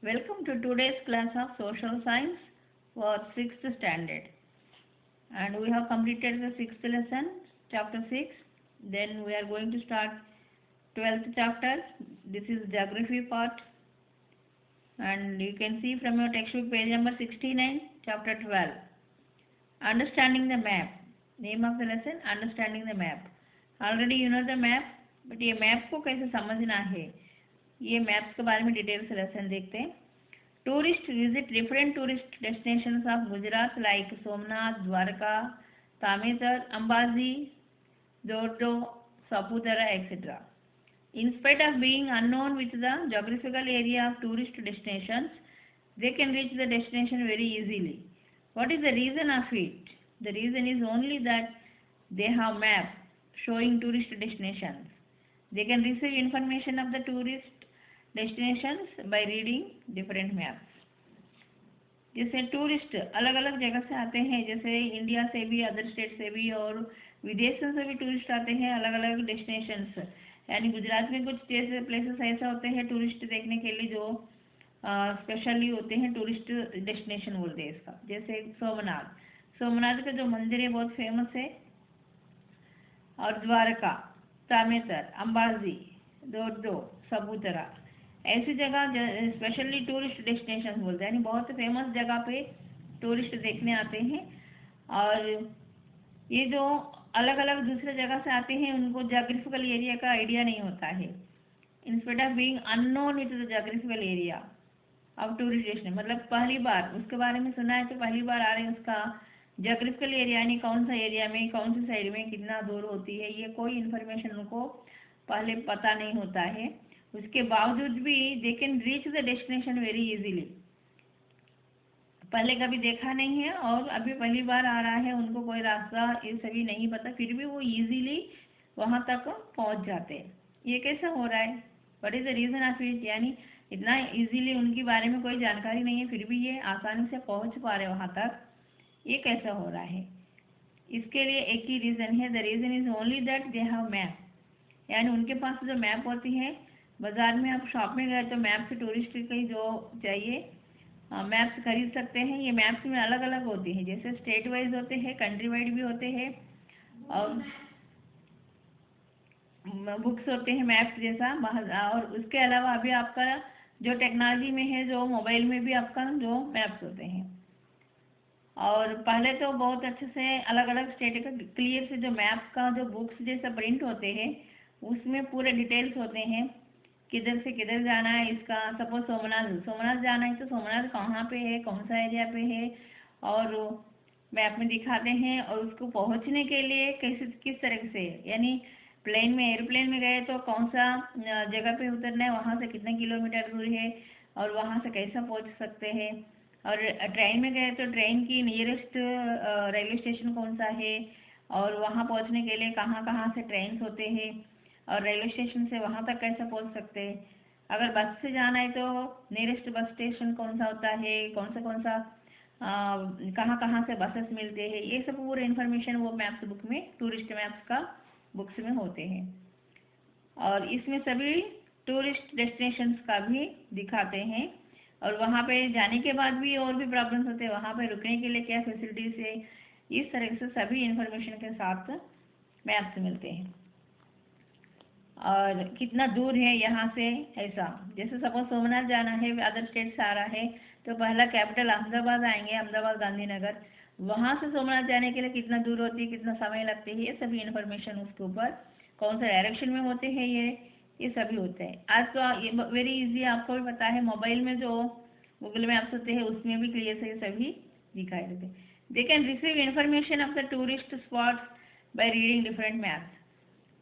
Welcome to today's class of Social Science for 6th standard. And we have completed the 6th lesson, chapter 6. Then we are going to start 12th chapter. This is geography part. And you can see from your textbook page number 69, chapter 12. Understanding the map. Name of the lesson, Understanding the map. Already you know the map, but ये map को कैसे समझना है, ये maps के बारे में detail से लेसन देखते हैं. Tourist visit different tourist destinations of Gujarat like Somnath, Dwarka, तामेतर, अंबाजी, जोरडो, Saputara, etc. In spite of being unknown with the geographical area of tourist destinations, they can reach the destination very easily. What is the reason of it? The reason is only that they have map showing tourist destinations. They can receive information of the tourist destinations by reading different maps. जैसे tourist अलग अलग जगह से आते हैं, जैसे India से भी, अदर स्टेट से भी और विदेशों से भी टूरिस्ट आते हैं अलग अलग डेस्टिनेशंस. यानी गुजरात में कुछ जैसे प्लेसेस ऐसे होते हैं टूरिस्ट देखने के लिए जो स्पेशली होते हैं, टूरिस्ट डेस्टिनेशन बोलते हैं इसका. जैसे सोमनाथ का जो मंदिर है बहुत फेमस है, और द्वारका, तामेतर, अंबाजी, जोरडो, सापुतारा, ऐसी जगह स्पेशली टूरिस्ट डेस्टिनेशन बोलते हैं. यानी बहुत फेमस जगह पे टूरिस्ट देखने आते हैं. और ये जो अलग अलग दूसरे जगह से आते हैं उनको जोग्राफिकल एरिया का आइडिया नहीं होता है. Instead of being unknown with the geographical area of tourist destination, मतलब पहली बार उसके बारे में सुना है तो पहली बार आ रहे हैं, उसका जोग्राफिकल एरिया यानी कौन सा एरिया में, कौन सी साइड में कितना दूर होती है, ये कोई इन्फॉर्मेशन उनको पहले पता नहीं होता है. उसके बावजूद भी they can reach the destination very easily. पहले कभी देखा नहीं है और अभी पहली बार आ रहा है, उनको कोई रास्ता ये सभी नहीं पता, फिर भी वो इजीली वहाँ तक पहुँच जाते हैं. ये कैसा हो रहा है? What is the reason of it? यानी इतना इजीली उनके बारे में कोई जानकारी नहीं है, फिर भी ये आसानी से पहुँच पा रहे वहाँ तक. ये कैसा हो रहा है? इसके लिए एक ही रीज़न है. The reason is only that they have map. यानी उनके पास जो मैप होती है, बाज़ार में आप शॉप में गए तो मैप से टूरिस्ट की जो चाहिए मैप्स खरीद सकते हैं. ये मैप्स में अलग अलग होती हैं, जैसे स्टेट वाइज होते हैं, कंट्री वाइड भी होते हैं, और बुक्स होते हैं मैप्स जैसा. और उसके अलावा अभी आपका जो टेक्नोलॉजी में है, जो मोबाइल में भी आपका जो मैप्स होते हैं. और पहले तो बहुत अच्छे से अलग अलग स्टेट का क्लियर से जो मैप का जो बुक्स जैसा प्रिंट होते हैं उसमें पूरे डिटेल्स होते हैं, किधर से किधर जाना है. इसका सपोज सोमनाथ जाना है तो सोमनाथ कहाँ पे है, कौन सा एरिया पे है, और मैप में दिखाते हैं. और उसको पहुँचने के लिए कैसे किस तरह से, यानी प्लेन में, एयरप्लेन में गए तो कौन सा जगह पे उतरना है, वहाँ से कितने किलोमीटर दूर है और वहाँ से कैसा पहुँच सकते हैं. और ट्रेन में गए तो ट्रेन की नियरेस्ट रेलवे स्टेशन कौन सा है, और वहाँ पहुँचने के लिए कहाँ कहाँ से ट्रेन होते हैं, और रेलवे स्टेशन से वहाँ तक कैसे पहुँच सकते हैं. अगर बस से जाना है तो नियरेस्ट बस स्टेशन कौन सा होता है, कौन सा कहाँ कहाँ से बसेस मिलते हैं, ये सब पूरे इन्फॉर्मेशन वो मैप्स बुक में, टूरिस्ट मैप्स का बुक्स में होते हैं. और इसमें सभी टूरिस्ट डेस्टिनेशंस का भी दिखाते हैं. और वहाँ पे जाने के बाद भी और भी प्रॉब्लम्स होते हैं, वहाँ पे रुकने के लिए क्या फैसिलिटीज है, इस तरह से सभी इंफॉर्मेशन के साथ मैप्स मिलते हैं. और कितना दूर है यहाँ से, ऐसा जैसे सपोज सोमनाथ जाना है, अदर स्टेट से आ रहा है तो पहला कैपिटल अहमदाबाद आएंगे, अहमदाबाद गांधीनगर. वहाँ से सोमनाथ जाने के लिए कितना दूर होती है, कितना समय लगती है, ये सभी इन्फॉर्मेशन उसके ऊपर, कौन सा डायरेक्शन में होते हैं, ये सभी होते हैं. आज तो ये वेरी इजी, आपको भी पता है, मोबाइल में जो गूगल मैप्स होते हैं उसमें भी क्लियर से ये सभी दिखाई देते हैं. They can receive information of the tourist spots by reading different maps.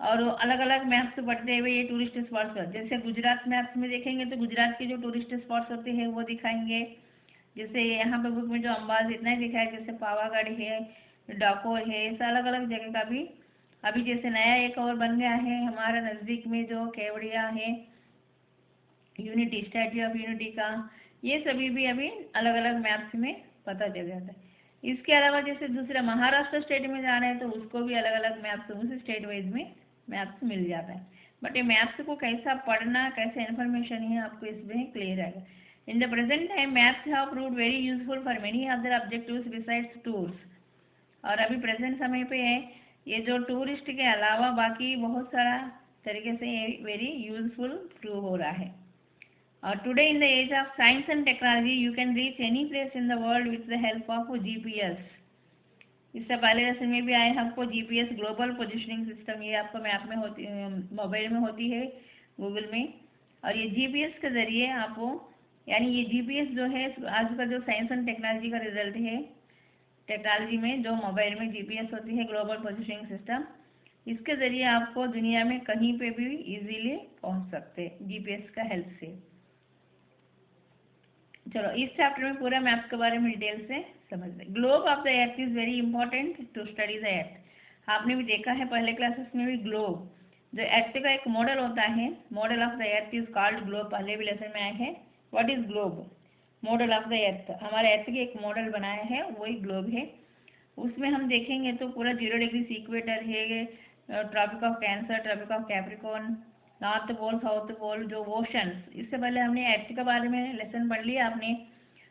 और अलग अलग मैप्स पढ़ते हुए ये टूरिस्ट स्पॉट्स पर, जैसे गुजरात मैप्स में देखेंगे तो गुजरात के जो टूरिस्ट स्पॉट्स होते हैं वो दिखाएंगे. जैसे यहाँ पे बुक में जो अंबाजी इतना ही दिखा है, जैसे पावागढ़ है, डाकोर है, ऐसा अलग अलग जगह का भी. अभी जैसे नया एक और बन गया है हमारा नज़दीक में, जो केवड़िया है, यूनिटी, स्टैच्यू ऑफ यूनिटी का, ये सभी भी अभी अलग अलग मैप्स में पता चल जाता है. इसके अलावा जैसे दूसरा महाराष्ट्र स्टेट में जाना है तो उसको भी अलग अलग मैप्स उस स्टेट वाइज में मैप्स मिल जाता है. बट ये मैप्स को कैसा पढ़ना, कैसे इन्फॉर्मेशन है, आपको इसमें क्लियर आएगा. In the present time, maps have proved very useful for many other objectives besides tours. और अभी प्रेजेंट समय पे है ये जो टूरिस्ट के अलावा बाकी बहुत सारा तरीके से ये वेरी यूजफुल प्रूव हो रहा है. और today in the age of science and technology you can reach any place in the world with the help of GPS. इससे पहले लेसन में भी आए हमको जीपीएस ग्लोबल पोजिशनिंग सिस्टम, ये आपको मैप में होती, मोबाइल में होती है, गूगल में. और ये जीपीएस के जरिए आपको, यानी ये जीपीएस जो है आज का जो साइंस एंड टेक्नोलॉजी का रिजल्ट है. टेक्नोलॉजी में जो मोबाइल में जीपीएस होती है ग्लोबल पोजिशनिंग सिस्टम, इसके जरिए आपको दुनिया में कहीं पे भी इजीली पहुंच सकते हैं जीपीएस का हेल्प से. चलो इस चैप्टर में पूरा मैप के बारे में डिटेल से समझते हैं. Globe of the earth is very important to study the earth. आपने भी देखा है पहले क्लासेस में भी, ग्लोब जो अर्थ का एक मॉडल होता है, model of the earth is called globe. पहले भी लेसन में आए हैं. What is globe? Model of the अर्थ, हमारे अर्थ के एक मॉडल बनाया है वही ग्लोब है. उसमें हम देखेंगे तो पूरा 0 डिग्री इक्वेटर है, tropic of cancer, tropic of capricorn, north pole, south pole, जो ओशंस. इससे पहले हमने अर्थ के बारे में लेसन पढ़ लिया आपने.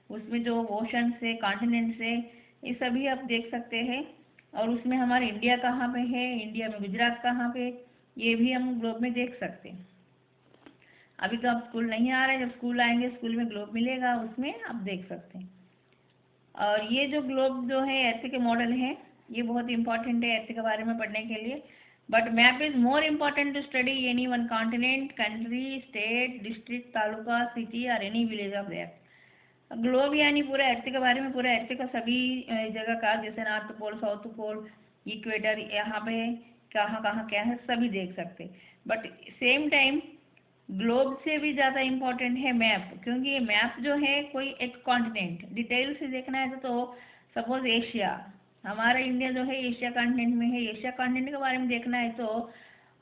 उसमें जो ओशंस है, कॉन्टिनेंट्स है, ये सभी आप देख सकते हैं. और उसमें हमारा इंडिया कहाँ पे है, इंडिया में गुजरात कहाँ पे, ये भी हम ग्लोब में देख सकते हैं. अभी तो आप स्कूल नहीं आ रहे, जब स्कूल आएंगे स्कूल में ग्लोब मिलेगा, उसमें आप देख सकते हैं. और ये जो ग्लोब जो है अर्थ के मॉडल है, ये बहुत इंपॉर्टेंट है अर्थ के बारे में पढ़ने के लिए. But map is more important to study any one continent, country, state, district, taluka, city और any village of the earth. Globe यानी पूरे अर्थ के बारे में, पूरे अर्थ का सभी जगह का, जैसे north pole, south pole, equator, यहाँ पे कहाँ कहाँ क्या है सभी देख सकते. बट सेम टाइम ग्लोब से भी ज़्यादा इम्पोर्टेंट है मैप, क्योंकि ये मैप जो है कोई एक कॉन्टिनेंट डिटेल से देखना है तो सपोज एशिया, हमारा इंडिया जो है एशिया कॉन्टिनेंट में है, एशिया कॉन्टिनेंट के बारे में देखना है तो,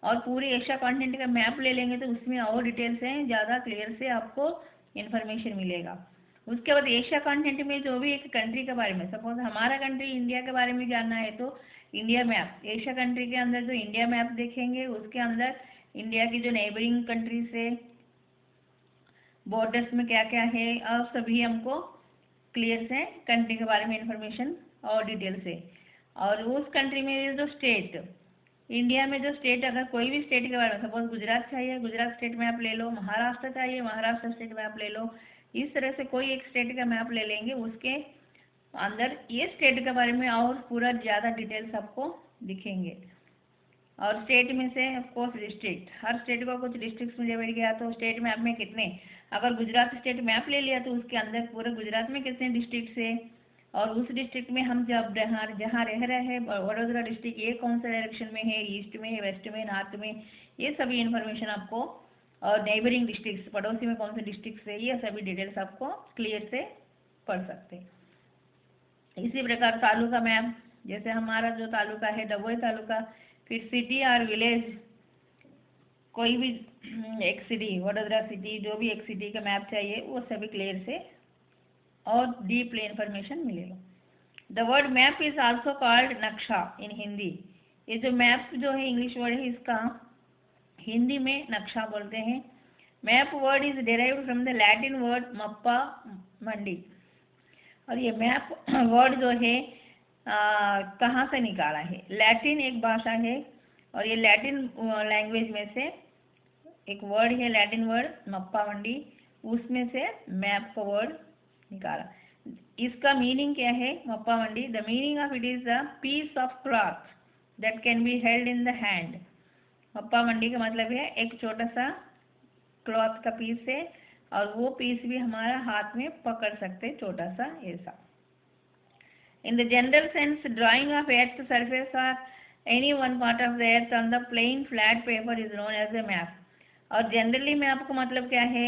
और पूरी एशिया कॉन्टिनेंट का मैप ले लेंगे तो उसमें और डिटेल से ज़्यादा क्लियर से आपको इन्फॉर्मेशन मिलेगा. उसके बाद एशिया कॉन्टिनेंट में जो भी एक कंट्री के बारे में, सपोज हमारा कंट्री इंडिया के बारे में जानना है तो इंडिया मैप, एशिया कंट्री के अंदर जो इंडिया मैप देखेंगे उसके अंदर इंडिया की जो नेबरिंग कंट्रीज है, बॉर्डर्स में क्या क्या है, और सभी हमको क्लियर से कंट्री के बारे में इंफॉर्मेशन और डिटेल से. और उस कंट्री में जो स्टेट, इंडिया में जो स्टेट, अगर कोई भी स्टेट के बारे में, सपोज गुजरात चाहिए गुजरात स्टेट मैप ले लो, महाराष्ट्र चाहिए महाराष्ट्र स्टेट मैप ले लो, इस तरह से कोई एक स्टेट का मैप ले लेंगे, उसके अंदर ये स्टेट के बारे में और पूरा ज़्यादा डिटेल्स आपको दिखेंगे. और स्टेट में से ऑफकोर्स डिस्ट्रिक्ट, हर स्टेट को कुछ डिस्ट्रिक्ट में डिवाइड किया तो स्टेट मैप में कितने, अगर गुजरात स्टेट मैप ले लिया तो उसके अंदर पूरे गुजरात में कितने डिस्ट्रिक्ट है, और उस डिस्ट्रिक्ट में हम जब जहाँ रह रहे हैं वडोदरा डिस्ट्रिक्ट, ये कौन सा डायरेक्शन में है, ईस्ट में है, वेस्ट में, नॉर्थ में, ये सभी इन्फॉर्मेशन आपको, और नेबरिंग डिस्ट्रिक्ट, पड़ोसी में कौन से डिस्ट्रिक्ट है, ये सभी डिटेल्स आपको क्लियर से पढ़ सकते हैं. इसी प्रकार तालुका मैप, जैसे हमारा जो तालुका है डभोई तालुका, फिर सिटी और विलेज, कोई भी एक सिटी, वडोदरा सिटी, जो भी एक सिटी का मैप चाहिए वो सभी क्लियर से और डीपली इंफॉर्मेशन मिलेगा. The word map is also called नक्शा इन हिंदी. ये जो मैप जो है इंग्लिश वर्ड है, इसका हिंदी में नक्शा बोलते हैं. Map word is derived from the Latin word mappa mundi. और ये मैप वर्ड जो है कहाँ से निकाला है, लैटिन एक भाषा है, और ये लैटिन लैंग्वेज में से एक वर्ड है, लैटिन वर्ड मप्पा मंडी, उसमें से मैप का वर्ड निकाला. इसका मीनिंग क्या है mappa mundi? The meaning of it is a piece of cloth that can be held in the hand. Mappa mundi का मतलब है एक छोटा सा क्लॉथ का पीस है, और वो पीस भी हमारा हाथ में पकड़ सकते, छोटा सा ऐसा. In the general sense, drawing of Earth's surface or any one part of the Earth on the plain flat paper is known as a map. और जनरली में आपको मतलब क्या है,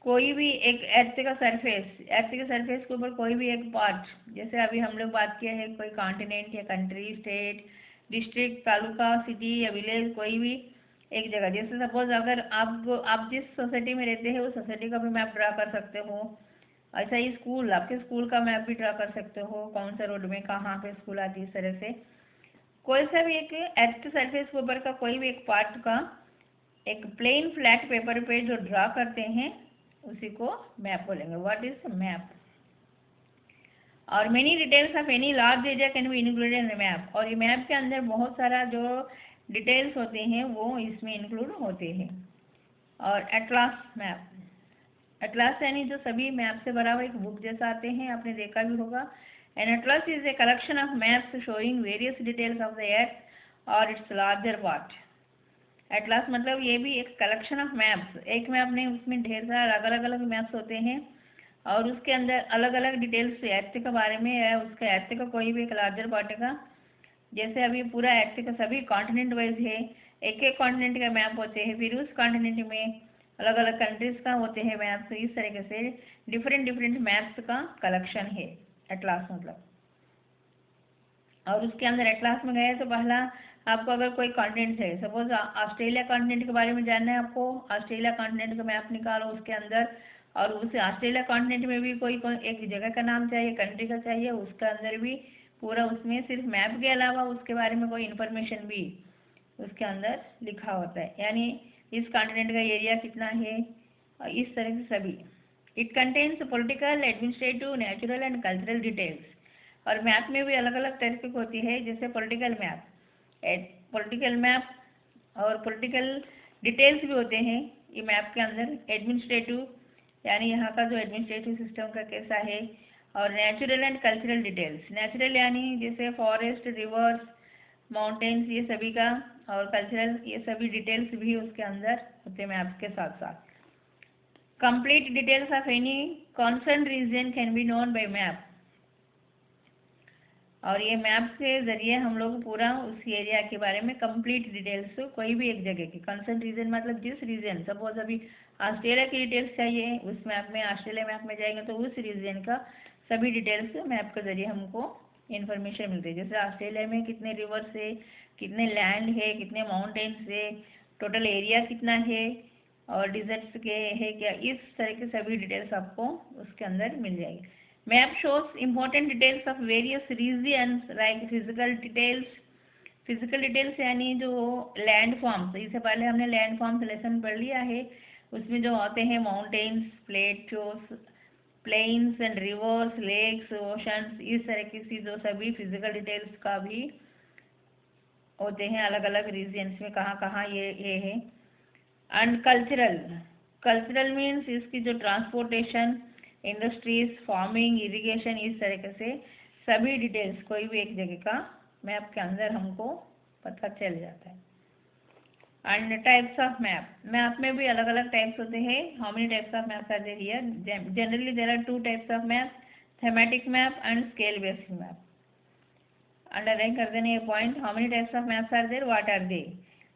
कोई भी एक अर्थ का सरफेस, अर्थ के सरफेस के ऊपर कोई भी एक पार्ट, जैसे अभी हम लोग बात किया है कोई कॉन्टिनेंट या country, state, district, taluka, city या विलेज, कोई भी एक जगह, जैसे सपोज अगर आप जिस सोसाइटी में रहते हैं उस सोसाइटी का भी मैप ड्रा कर सकते हो. ऐसा ही स्कूल, आपके स्कूल का मैप भी ड्रा कर सकते हो, कौन सा रोड में कहाँ पे स्कूल आती है. इस तरह से कोई सा भी एक अर्थ सरफेस के ऊपर का कोई भी एक पार्ट का एक प्लेन फ्लैट पेपर पे जो ड्रा करते हैं उसी को मैप बोलेंगे। What is map? और many details of any large area can be included in map. और ये मैप के अंदर बहुत सारा जो डिटेल्स होते हैं वो इसमें इंक्लूड होते हैं। और एटलास मैप, एटलास यानी जो सभी मैप से भरा हुआ एक बुक जैसा आते हैं, आपने देखा भी होगा। An atlas is a collection of maps showing various details of the earth और इट्स लार्जर पार्ट। एटलास मतलब ये भी एक कलेक्शन ऑफ मैप्स, एक मैप नहीं, उसमें ढेर सारा अलग अलग मैप्स होते हैं और उसके अंदर अलग अलग डिटेल्स अर्थ के बारे में है, उसके अर्थ का कोई भी एक लार्जर पार्ट का। जैसे अभी पूरा अर्थ का सभी कॉन्टिनेंट वाइज है, एक एक कॉन्टिनेंट का मैप होते हैं, फिर उस कॉन्टिनेंट में अलग अलग कंट्रीज का होते हैं मैप्स। इस तरीके से डिफरेंट डिफरेंट मैप्स का कलेक्शन है एटलास मतलब। और उसके अंदर एटलास में गए तो पहला आपको अगर कोई कॉन्टिनेंट है, सपोज ऑस्ट्रेलिया कॉन्टिनेंट के बारे में जानना है आपको, ऑस्ट्रेलिया कॉन्टिनेंट का मैप निकालो उसके अंदर, और उस ऑस्ट्रेलिया कॉन्टिनेंट में भी कोई एक जगह का नाम चाहिए, कंट्री का चाहिए, उसके अंदर भी पूरा उसमें सिर्फ मैप के अलावा उसके बारे में कोई इन्फॉर्मेशन भी उसके अंदर लिखा होता है, यानी इस कॉन्टिनेंट का एरिया कितना है, इस तरह से सभी। It contains political, administrative, natural and cultural details. और मैप में भी अलग अलग तरह की होती है, जैसे पॉलिटिकल मैप, पॉलिटिकल मैप और पॉलिटिकल डिटेल्स भी होते हैं ये मैप के अंदर। एडमिनिस्ट्रेटिव यानी यहाँ का जो एडमिनिस्ट्रेटिव सिस्टम का कैसा है, और natural and cultural details, natural यानी जैसे फॉरेस्ट, रिवर्स, माउंटेन्स, ये सभी का, और कल्चरल ये सभी डिटेल्स भी उसके अंदर होते हैं मैप के साथ साथ। Complete details of any concern region can be known by map. और ये मैप के जरिए हम लोग पूरा उस एरिया के बारे में कंप्लीट डिटेल्स, कोई भी एक जगह की, कंसर्न रीजन मतलब जिस रीजन, सपोज अभी ऑस्ट्रेलिया की डिटेल्स चाहिए उस मैप में, ऑस्ट्रेलिया मैप में जाएंगे तो उस रीजन का सभी डिटेल्स मैप के जरिए हमको इन्फॉर्मेशन मिलती है। जैसे ऑस्ट्रेलिया में कितने रिवर्स है, कितने लैंड है, कितने माउंटेन्स है, टोटल एरिया कितना है, और डिजर्ट्स के है क्या, इस तरह के सभी डिटेल्स आपको उसके अंदर मिल जाएगी। Map shows important details of various regions like physical details. Physical details यानी जो लैंड फॉर्म्स, इससे पहले हमने लैंड फॉर्म्स लेसन पढ़ लिया है, उसमें जो होते हैं mountains, plateaus, plains and rivers, lakes, oceans, इस तरह की जो सभी फिजिकल डिटेल्स का भी होते हैं अलग अलग रीजन्स में, कहाँ कहाँ ये है। एंड कल्चरल, कल्चरल मीन्स इसकी जो ट्रांसपोर्टेशन, इंडस्ट्रीज, फार्मिंग, इरिगेशन, इस तरीके से सभी डिटेल्स कोई भी एक जगह का मैप के अंदर हमको पता चल जाता है। And types of map, map में भी अलग अलग टाइप्स होते हैं। How many types of maps are there here? Generally there are two types of map, thematic map and scale based map. Underline कर देने ये point, how many types of maps are there, what are they?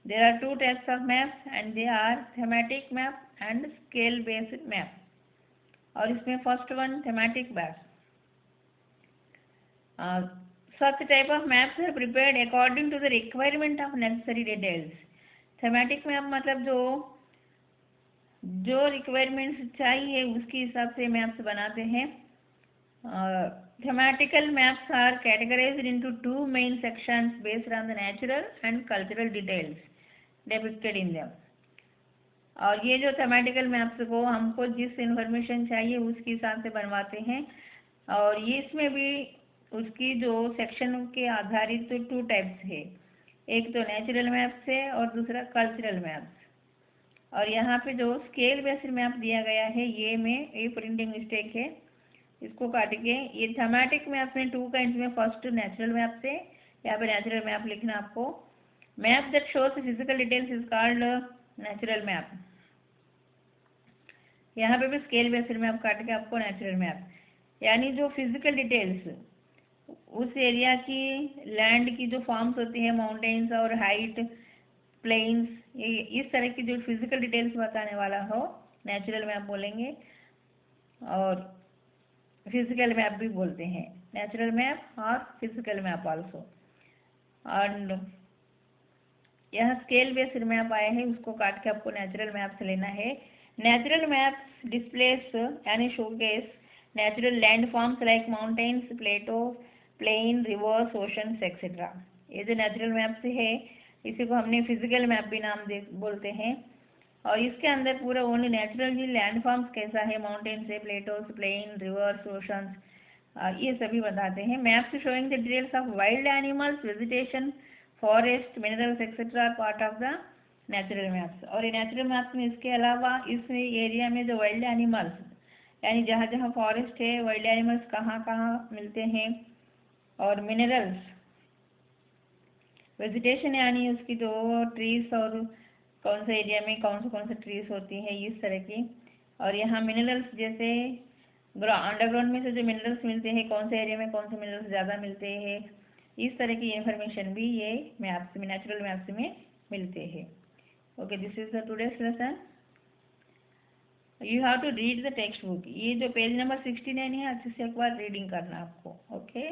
There are two types of maps and they are thematic map and scale based map. और इसमें first one thematic map. Such type of maps are prepared according to the requirement of necessary details. Thematic map मतलब जो requirements चाहिए उसके हिसाब से maps बनाते हैं। Thematical maps are categorized into two main sections based on the natural and cultural details depicted in them. और ये जो थेमेटिकल मैप्स को हमको जिस इन्फॉर्मेशन चाहिए उसके हिसाब से बनवाते हैं, और ये इसमें भी उसकी जो सेक्शन के आधारित तो टू टाइप्स है, एक तो नेचुरल मैप्स है और दूसरा कल्चरल मैप्स। और यहाँ पे जो स्केल बेस्ड मैप दिया गया है ये प्रिंटिंग मिस्टेक है, इसको काट के ये थीमेटिक मैप में टू काइंड्स में, फर्स्ट नेचुरल मैप से, यहाँ पे नेचुरल मैप लिखना आपको। Map that shows physical details is called natural map. यहाँ पे भी स्केल बेस्ड मैप काट के आपको नेचुरल मैप, यानी जो फिजिकल डिटेल्स उस एरिया की, लैंड की जो फॉर्म्स होती है, माउंटेन्स और हाइट, प्लेन्स, इस तरह की जो फिजिकल डिटेल्स बताने वाला हो नेचुरल मैप बोलेंगे। और फिजिकल मैप भी बोलते हैं, नेचुरल मैप और फिजिकल मैप आल्सो। और यहाँ स्केल बेस्ड मैप आया है, उसको काट के आपको नेचुरल मैप से लेना है। नेचुरल मैप्स डिस्प्लेस यानी showcase natural land forms like mountains, plateau, plain, rivers, oceans etcetera. ये जो नेचुरल मैप से है इसी को हमने फिजिकल मैप भी नाम बोलते हैं। और इसके अंदर पूरा ओनली नेचुरल ही लैंड फॉर्म्स कैसा है, माउंटेन्स है, प्लेटोस, प्लेन, रिवर्स, ओशंस, ये सभी बताते हैं। Maps showing the details of wild animals, vegetation, forest, minerals etcetera are part of the natural maps. और ये नेचुरल मैप्स में इसके अलावा इस एरिया में जो वाइल्ड एनिमल्स, यानी जहाँ जहाँ फॉरेस्ट है, वाइल्ड एनिमल्स कहाँ कहाँ मिलते हैं, और मिनरल्स, वेजिटेशन यानी उसकी जो ट्रीज और कौन से एरिया में कौन से ट्रीज होती हैं, इस तरह की। और यहाँ मिनरल्स जैसे अंडरग्राउंड में से जो मिनरल्स मिलते हैं, कौन से एरिया में कौन से मिनरल्स ज़्यादा मिलते हैं, इस तरह की इंफॉर्मेशन भी ये मैप्स में, नेचुरल मैप्स में मिलते हैं। Okay, this is the today's lesson. You have to read the text book. ये जो पेज नंबर 69 है, अच्छे से एक बार रीडिंग करना आपको। ओके।